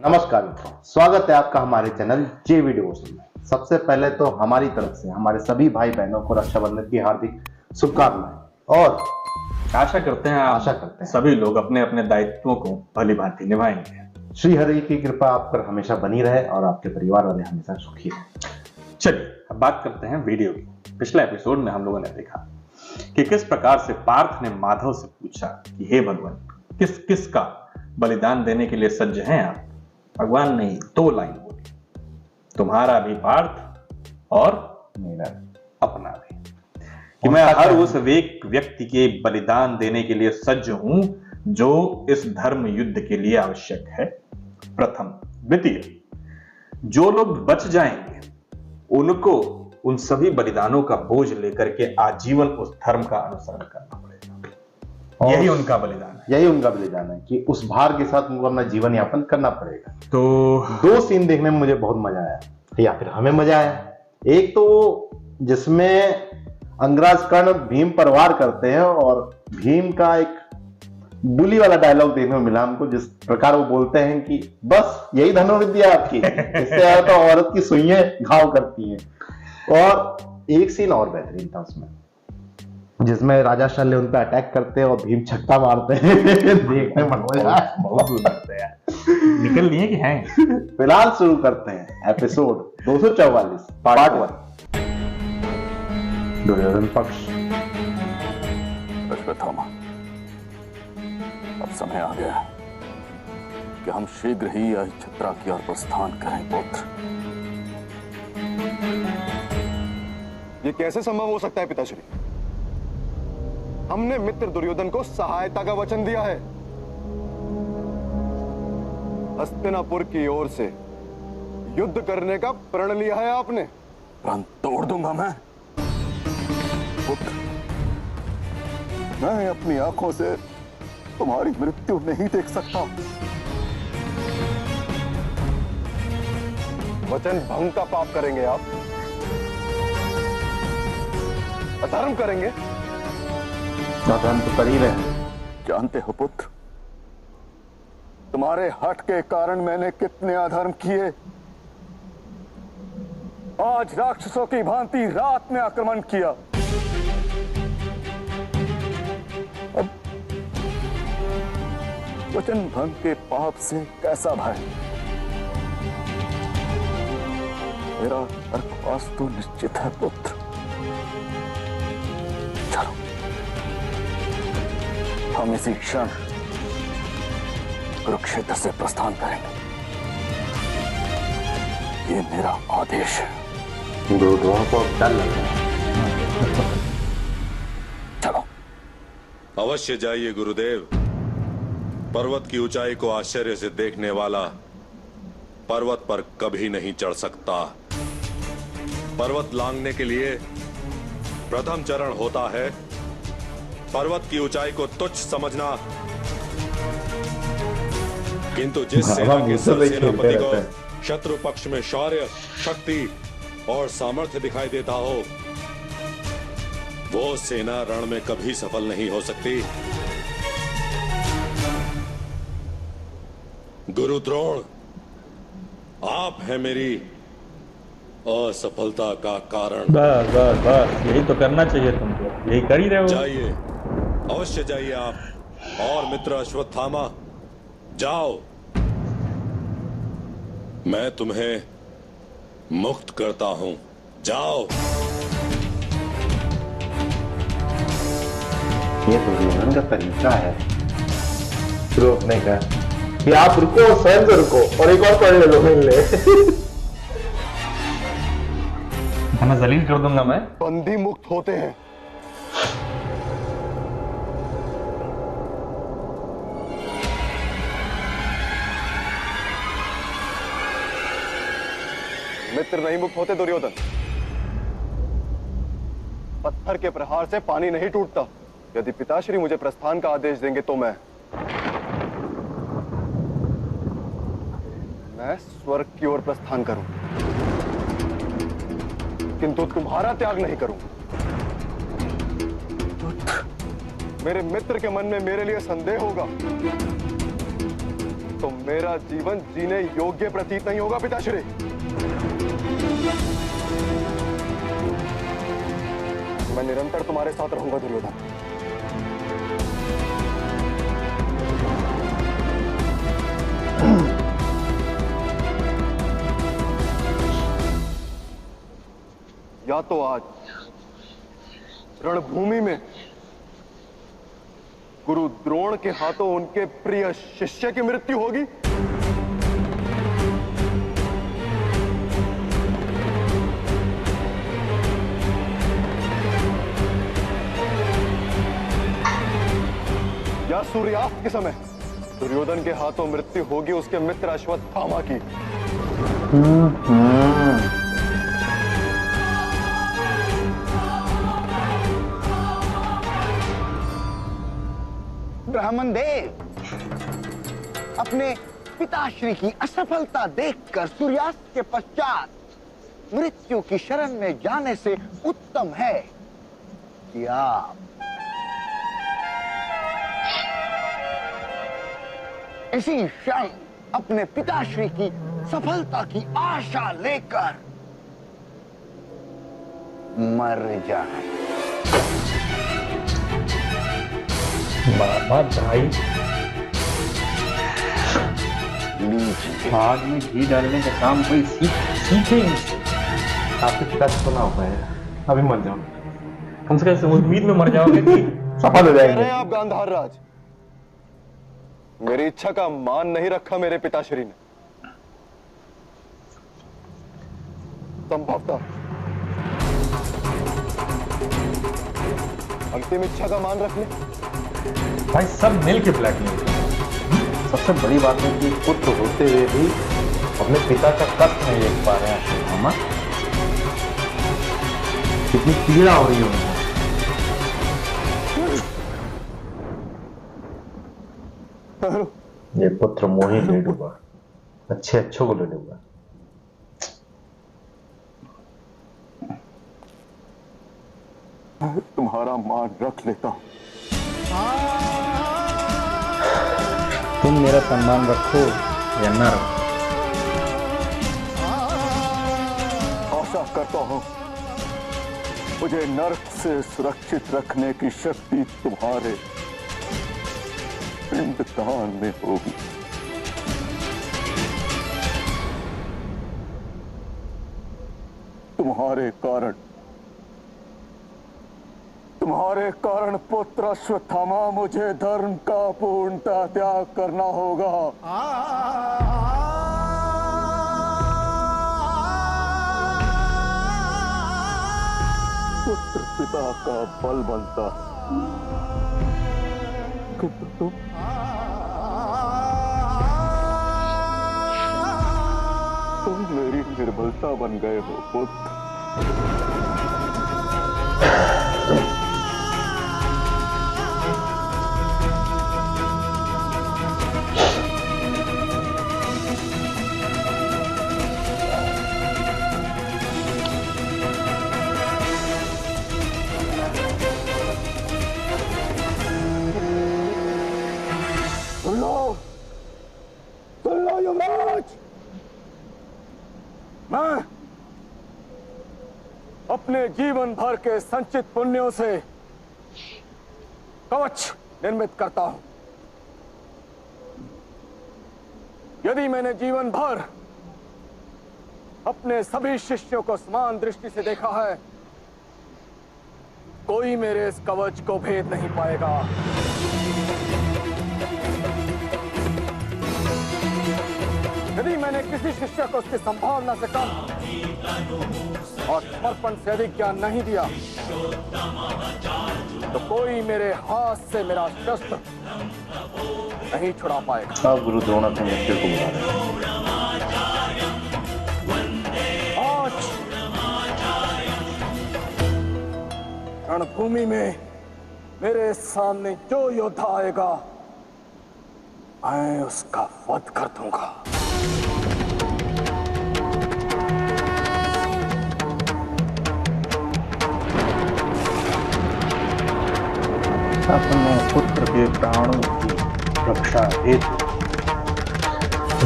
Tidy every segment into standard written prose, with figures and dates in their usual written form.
नमस्कार मित्रों, स्वागत है आपका हमारे चैनल जे वीडियोस में। सबसे पहले तो हमारी तरफ से हमारे सभी भाई बहनों को रक्षाबंधन की हार्दिक शुभकामनाएं और आशा करते हैं सभी लोग अपने अपने दायित्वों को भली भांति निभाएंगे। श्री हरि की कृपा आप पर हमेशा बनी रहे और आपके परिवार वाले हमेशा सुखी रहे। चलिए अब बात करते हैं वीडियो की। पिछले एपिसोड में हम लोगों ने देखा कि किस प्रकार से पार्थ ने माधव से पूछा कि हे भगवान, किस किस का बलिदान देने के लिए सज्ज हैं आप। भगवान ने 2 लाइन बोली, तुम्हारा भी पार्थ और मेरा अपना भी, कि मैं हर उस व्यक्ति के बलिदान देने के लिए सज्ज हूं जो इस धर्म युद्ध के लिए आवश्यक है। प्रथम। द्वितीय, जो लोग बच जाएंगे उनको उन सभी बलिदानों का बोझ लेकर के आजीवन उस धर्म का अनुसरण करना पड़ेगा। यही उनका बलिदान है। यही उनका बलिदान है कि उस भार के साथ उनको अपना जीवन यापन करना पड़ेगा। तो 2 सीन देखने में मुझे बहुत मजा आया, या फिर हमें मजा आया। एक तो जिसमें अंगराज कर्ण भीम पर वार करते हैं और भीम का एक बुली वाला डायलॉग देखने में मिला हमको, जिस प्रकार वो बोलते हैं कि बस यही धनुर्विद्या आपकी, इससे ज्यादा तो औरत की सुइयां घाव करती हैं। और एक सीन और बेहतरीन था उसमें, जिसमें राजा शल्य उन पर अटैक करते हैं और भीम छक्का मारते हैं। देखने में बहुत दूर लगते हैं। निकल लिए कि हैं। फिलहाल शुरू करते हैं एपिसोड 244 पार्ट 1। दुर्योधन पक्ष। अश्वत्थामा, अब समय आ गया कि हम शीघ्र ही अहिच्छत्रा की ओर प्रस्थान करें पुत्र। ये कैसे संभव हो सकता है पिताश्री? हमने मित्र दुर्योधन को सहायता का वचन दिया है। हस्तिनापुर की ओर से युद्ध करने का प्रण लिया है आपने। प्रण तोड़ दूंगा मैं पुत्र। मैं अपनी आंखों से तुम्हारी मृत्यु नहीं देख सकता। वचन भंग का पाप करेंगे आप, अधर्म करेंगे। हम तो कर ही रहे हैं। जानते हो पुत्र, तुम्हारे हठ के कारण मैंने कितने अधर्म किए। आज राक्षसों की भांति रात में आक्रमण किया, अब वचन भंग के पाप से कैसा भय। मेरा नरकवास तो निश्चित है पुत्र। चलो हम इसी क्षण कुरुक्षेत्र से प्रस्थान करेंगे। ये मेरा आदेश है। गुरुद्रोह को डर लग रहा है। चलो। अवश्य जाइए गुरुदेव। पर्वत की ऊंचाई को आश्चर्य से देखने वाला पर्वत पर कभी नहीं चढ़ सकता। पर्वत लांघने के लिए प्रथम चरण होता है पर्वत की ऊंचाई को तुच्छ समझना, किंतु जिस सेना के सेनापति को शत्रु पक्ष में शौर्य, शक्ति और सामर्थ्य दिखाई देता हो, वो सेना रण में कभी सफल नहीं हो सकती। गुरु द्रोण, आप हैं मेरी असफलता का कारण। बस बस बस, यही तो करना चाहिए तुमको, यही कर ही रहे हो। जाइए, अवश्य जाइए आप और मित्र अश्वत्थामा, जाओ। मैं तुम्हें मुक्त करता हूं, जाओ। ये दुर्योधन का तरीका है रोकने का कि आप रुको, स्वयं से रुको और एक और पढ़ ले लो, मिल ले। मैं जलील कर दूंगा मैं। बंदी मुक्त होते हैं। मित्र नहीं मुक्त होते दुर्योधन। पत्थर के प्रहार से पानी नहीं टूटता। यदि पिताश्री मुझे प्रस्थान का आदेश देंगे तो मैं स्वर्ग की ओर प्रस्थान करूं, किंतु तुम्हारा त्याग नहीं करूंगा। मेरे मित्र के मन में मेरे लिए संदेह होगा तो मेरा जीवन जीने योग्य प्रतीत नहीं होगा पिताश्री। मैं निरंतर तुम्हारे साथ रहूंगा दुर्योधन। या तो आज रणभूमि में गुरु द्रोण के हाथों उनके प्रिय शिष्य की मृत्यु होगी, या सूर्यास्त के समय दुर्योधन के हाथों मृत्यु होगी उसके मित्र अश्वत्थामा की। ब्राह्मण देव अपने पिताश्री की असफलता देखकर सूर्यास्त के पश्चात मृत्यु की शरण में जाने से उत्तम है कि आप इसी क्षण अपने पिताश्री की सफलता की आशा लेकर मर जाए। बाबा भाई आग में घी डालने का काम कोई सीखे इनसे। आपके पिता से तो ना हो पाएगा, अभी मर जाओ। कम से कम उम्मीद में मर जाओगे कि सफल हो जाएंगे। अरे आप गांधार राज, मेरी इच्छा का मान नहीं रखा मेरे पिताश्री ने। संभवतः अंतिम इच्छा का मान रख ले। भाई सब मिल के ब्लैकमेल। सबसे बड़ी बात है कि पुत्र होते हुए भी अपने पिता का कष्ट नहीं देख पा रहे हैं अश्वत्थामा। कितनी पीड़ा हो रही है। ये पुत्र मोही ले डूबा, अच्छे अच्छों को ले डूबा। तुम्हारा मान रख लेता हूं। तुम मेरा सम्मान रखो या ना रखो, आशा करता हूं मुझे नरक से सुरक्षित रखने की शक्ति तुम्हारे पिंडदान में होगी। तुम्हारे कारण पुत्र अश्वत्थामा मुझे धर्म का पूर्णतः त्याग करना होगा। पुत्र पिता का बल बनता किंतु तुम मेरी निर्बलता बन गए हो पुत्र। सुन लो युवराज, मैं अपने जीवन भर के संचित पुण्यों से कवच निर्मित करता हूं। यदि मैंने जीवन भर अपने सभी शिष्यों को समान दृष्टि से देखा है, कोई मेरे इस कवच को भेद नहीं पाएगा। यदि मैंने किसी शिष्य को उसकी संभावना से कम और समर्पण से अधिक ज्ञान नहीं दिया, तो कोई मेरे हाथ से मेरा शस्त्र नहीं छुड़ा पाएगा। अब गुरु द्रोण अपने मित्र को बुला रहे हैं। आज रणभूमि में मेरे सामने जो योद्धा आएगा, मैं उसका वध कर दूंगा। अपने पुत्र के प्राणों की रक्षा हेतु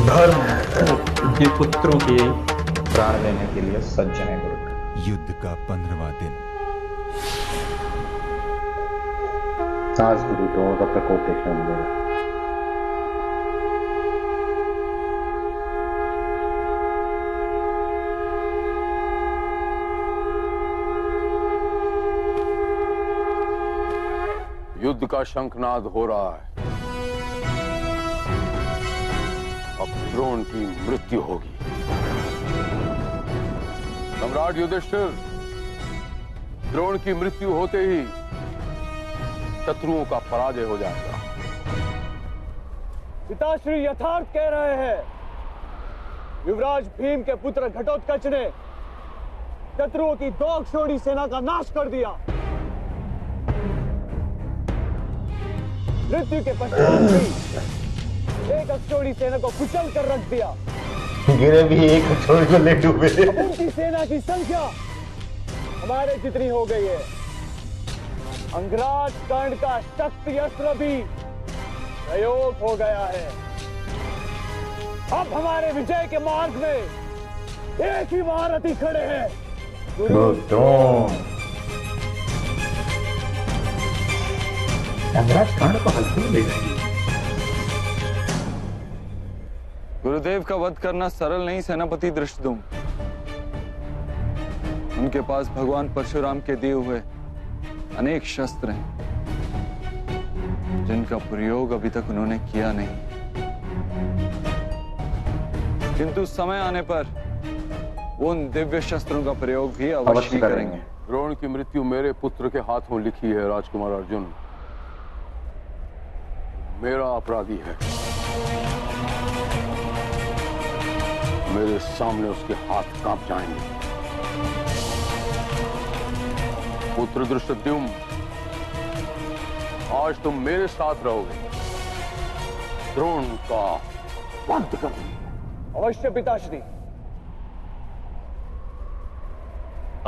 धर्म के पुत्रों के प्राण देने के लिए सज्ज है गुरुदेव। युद्ध का 15वां दिन। आज गुरु द्रोण का प्रकोप देखने मिलेगा। युद्ध का शंखनाद हो रहा है। अब द्रोण की मृत्यु होगी। सम्राट युधिष्ठिर, द्रोण की मृत्यु होते ही शत्रुओं का पराजय हो जाएगा। पिताश्री यथार्थ कह रहे हैं। युवराज भीम के पुत्र घटोत्कच ने शत्रुओं की 2 अक्षौहिणी सेना का नाश कर दिया। मृत्यु के पश्चात भी 1 अक्षौहिणी सेना को कुचल कर रख दिया। गिरे भी 1 अक्षौहिणी को ले डूबे। उनकी सेना की संख्या हमारे जितनी हो गई है। अंगराज कर्ण का शक्ति अस्त्र भी प्रयोग हो गया है। अब हमारे विजय के मार्ग में एक ही महारथी खड़े हैं, गुरु द्रोण। अंगराज कर्ण को हल्के में ले जाएंगे। गुरुदेव का वध करना सरल नहीं सेनापति धृष्टद्युम्न। उनके पास भगवान परशुराम के दिए हुए अनेक शस्त्र हैं, जिनका प्रयोग अभी तक उन्होंने किया नहीं, किंतु समय आने पर वो उन दिव्य शस्त्रों का प्रयोग भी अवश्य करेंगे। द्रोण की मृत्यु मेरे पुत्र के हाथों लिखी है राजकुमार अर्जुन। मेरा अपराधी है। मेरे सामने उसके हाथ कांप जाएंगे। पुत्र धृष्टद्युम्न, आज तुम मेरे साथ रहोगे। द्रोण का वध करोगे। अवश्य पिताश्री।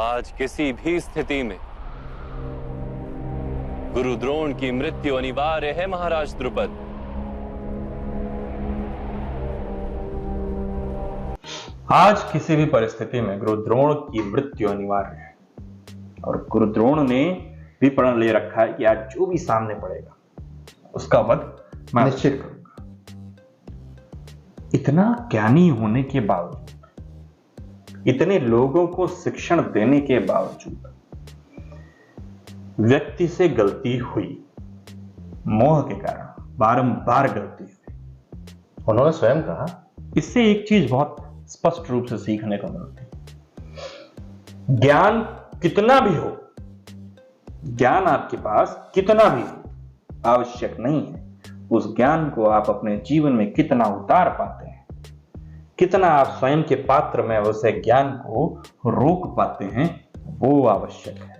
आज किसी भी स्थिति में गुरु द्रोण की मृत्यु अनिवार्य है महाराज द्रुपद। आज किसी भी परिस्थिति में गुरु द्रोण की मृत्यु अनिवार्य है, और गुरु द्रोण ने भी प्रण ले रखा है कि आज जो भी सामने पड़ेगा उसका वध मैं निश्चित करूंगा। इतना ज्ञानी होने के बावजूद, इतने लोगों को शिक्षण देने के बावजूद व्यक्ति से गलती हुई, मोह के कारण बारंबार गलती हुई। उन्होंने स्वयं कहा। इससे एक चीज बहुत स्पष्ट रूप से सीखने को मिलती है। ज्ञान कितना भी हो, ज्ञान आपके पास कितना भी हो, आवश्यक नहीं है। उस ज्ञान को आप अपने जीवन में कितना उतार पाते हैं, कितना आप स्वयं के पात्र में उसे ज्ञान को रोक पाते हैं, वो आवश्यक है।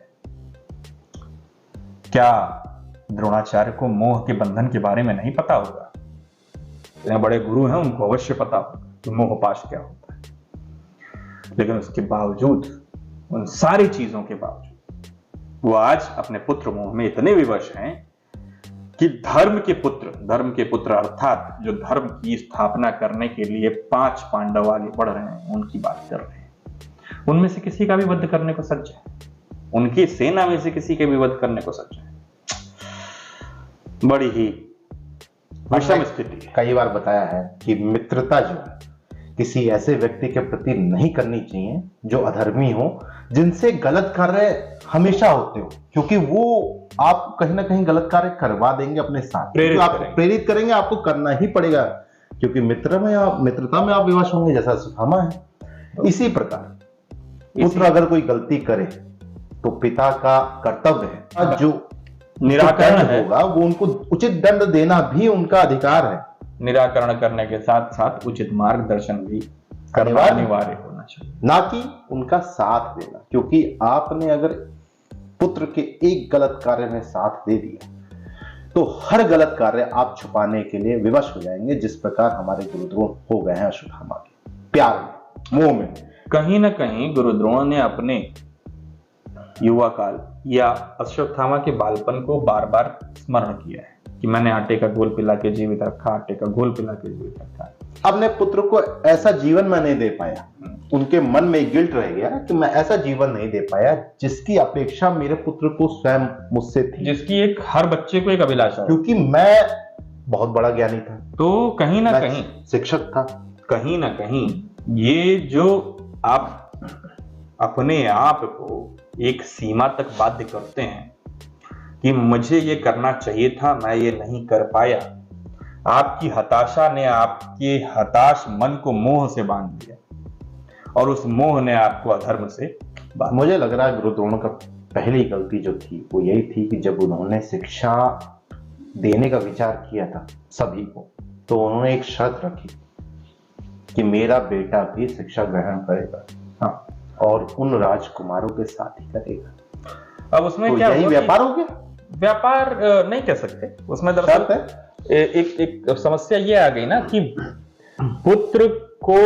क्या द्रोणाचार्य को मोह के बंधन के बारे में नहीं पता होगा? इतने बड़े गुरु हैं, उनको अवश्य पता होगा कि मोहपाश क्या होता है। लेकिन उसके बावजूद, उन सारी चीजों के बावजूद, वो आज अपने पुत्र मोह में इतने विवश हैं कि धर्म के पुत्र अर्थात जो धर्म की स्थापना करने के लिए 5 पांडव आगे बढ़ रहे हैं, उनकी बात कर रहे हैं। उनमें से किसी का भी वध करने को सज्ज है। उनकी सेना में से किसी के भी वध करने को सज्ज है। बड़ी ही विषम स्थिति है। कई बार बताया है कि मित्रता जो है किसी ऐसे व्यक्ति के प्रति नहीं करनी चाहिए जो अधर्मी हो, जिनसे गलत कार्य हमेशा होते हो, क्योंकि वो आप कहीं ना कहीं गलत कार्य करवा देंगे अपने साथ, प्रेरित करेंगे, आपको करना ही पड़ेगा, क्योंकि मित्रता में आप विवश होंगे, जैसा सुदामा है। इसी प्रकार पुत्र अगर कोई गलती करे तो पिता का कर्तव्य है, जो निराकरण होगा वो उनको उचित दंड देना भी उनका अधिकार है। निराकरण करने के साथ साथ उचित मार्गदर्शन भी अनिवार्य होना चाहिए, ना कि उनका साथ देना। क्योंकि आपने अगर पुत्र के एक गलत कार्य में साथ दे दिया तो हर गलत कार्य आप छुपाने के लिए विवश हो जाएंगे, जिस प्रकार हमारे गुरुद्रोण हो गए हैं अश्वत्थामा के प्यार में, मोह में। कहीं ना कहीं गुरुद्रोण ने अपने युवा काल या अश्वत्थामा के बालपन को बार बार स्मरण किया है कि मैंने आटे का घोल पिला के जीवित रखा, आटे का घोल पिला के जीवित रखा। अपने पुत्र को ऐसा जीवन मैं नहीं दे पाया, उनके मन में गिल्ट रह गया कि मैं ऐसा जीवन नहीं दे पाया जिसकी अपेक्षा मेरे पुत्र को स्वयं मुझसे थी, जिसकी एक हर बच्चे को एक अभिलाषा, क्योंकि मैं बहुत बड़ा ज्ञानी था, तो कहीं ना कहीं शिक्षक था, कहीं ना कहीं ये जो आप अपने आप को एक सीमा तक बाध्य करते हैं कि मुझे ये करना चाहिए था, मैं ये नहीं कर पाया, आपकी हताशा ने आपके हताश मन को मोह से बांध दिया और उस मोह ने आपको अधर्म से बांध। मुझे लग रहा है गुरु द्रोणों का पहली गलती जो थी वो यही थी कि जब उन्होंने शिक्षा देने का विचार किया था सभी को, तो उन्होंने एक शर्त रखी कि मेरा बेटा भी शिक्षा ग्रहण करेगा, हाँ, और उन राजकुमारों के साथ ही करेगा। अब उसमें तो क्या यही व्यापार हो गया? व्यापार नहीं कह सकते, उसमें दरअसल एक समस्या ये आ गई ना कि पुत्र को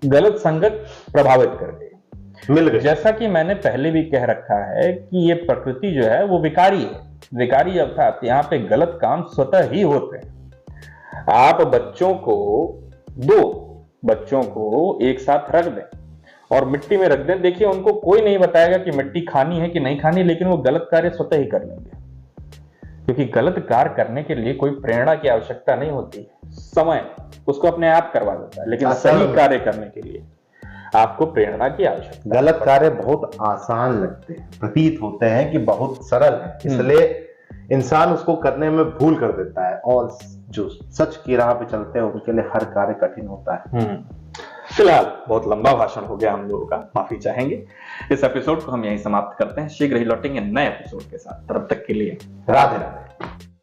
गलत संगत प्रभावित कर गई, मिल गई। जैसा कि मैंने पहले भी कह रखा है कि ये प्रकृति जो है वो विकारी है, विकारी अर्थात यहाँ पे गलत काम स्वतः ही होते हैं। आप बच्चों को एक साथ रख दें और मिट्टी में रख दें, देखिए उनको कोई नहीं बताएगा कि मिट्टी खानी है कि नहीं खानी, लेकिन वो गलत कार्य स्वतः ही कर लेंगे, क्योंकि गलत कार्य करने के लिए कोई प्रेरणा की आवश्यकता नहीं होती है, समय उसको अपने आप करवा देता है, लेकिन सही कार्य करने के लिए आपको प्रेरणा की आवश्यकता। गलत कार्य बहुत आसान लगते हैं, प्रतीत होते हैं कि बहुत सरल है, इसलिए इंसान उसको करने में भूल कर देता है, और जो सच की राह पे चलते हैं उनके लिए हर कार्य कठिन होता है। फिलहाल बहुत लंबा भाषण हो गया हम लोगों का, माफी चाहेंगे। इस एपिसोड को हम यहीं समाप्त करते हैं, शीघ्र ही लौटेंगे नए एपिसोड के साथ, तब तक के लिए राधे राधे।